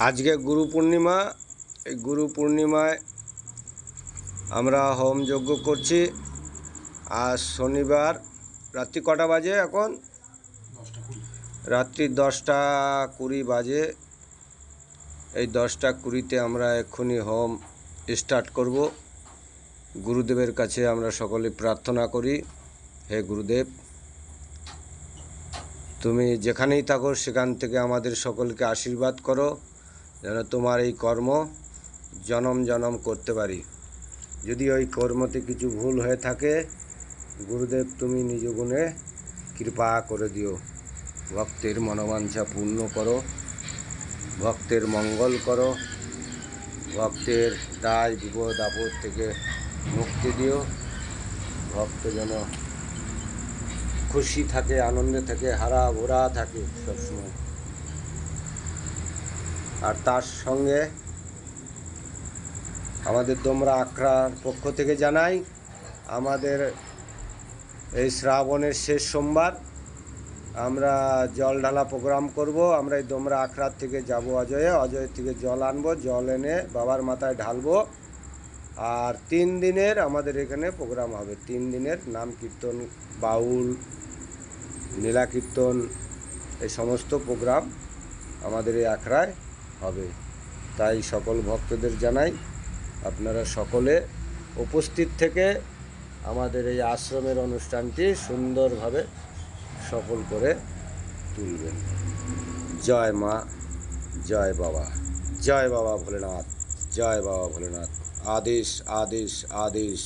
আজকে গুরু পূর্ণিমা। এই গুরু পূর্ণিমায় আমরা হোম যজ্ঞ করছি। আজ শনিবার রাত্রি কটা বাজে? এখন রাত্রি 10টা 20 বাজে। এই 10টা 20-তে আমরা এক্ষুনি হোম স্টার্ট করব। গুরুদেবের কাছে আমরা সকলে প্রার্থনা করি, হে গুরুদেব, তুমি যেখানেই থাকো সেখান থেকে আমাদের সকলকে আশীর্বাদ করো, যেন তোমার এই কর্ম জনম জনম করতে পারি। যদি ওই কর্মতে কিছু ভুল হয়ে থাকে, গুরুদেব তুমি নিজ গুণে কৃপা করে দিও। ভক্তের মনোবাঞ্ছা পূর্ণ করো, ভক্তের মঙ্গল করো, ভক্তের দায় বিপদ আপদ থেকে মুক্তি দিও। ভক্ত যেন খুশি থাকে, আনন্দে থাকে, হারা ভরা থাকে সবসময়। আর তার সঙ্গে আমাদের দোমরা আখড়ার পক্ষ থেকে জানাই, আমাদের এই শ্রাবণের শেষ সোমবার আমরা জল ঢালা প্রোগ্রাম করব। আমরা এই দোমরা আখড়ার থেকে যাব অজয় থেকে জল আনবো, জল এনে বাবার মাথায় ঢালবো। আর 3 দিনের আমাদের এখানে প্রোগ্রাম হবে। 3 দিনের নাম কীর্তন, বাউল, লীলা কীর্তন, এই সমস্ত প্রোগ্রাম আমাদের এই আখড়ায় হবে। তাই সকল ভক্তদের জানাই, আপনারা সকলে উপস্থিত থেকে আমাদের এই আশ্রমের অনুষ্ঠানটি সুন্দরভাবে সফল করে তুলবেন। জয় মা, জয় বাবা, জয় বাবা ভোলেনাথ, জয় বাবা ভোলেনাথ। আদেশ আদেশ আদেশ।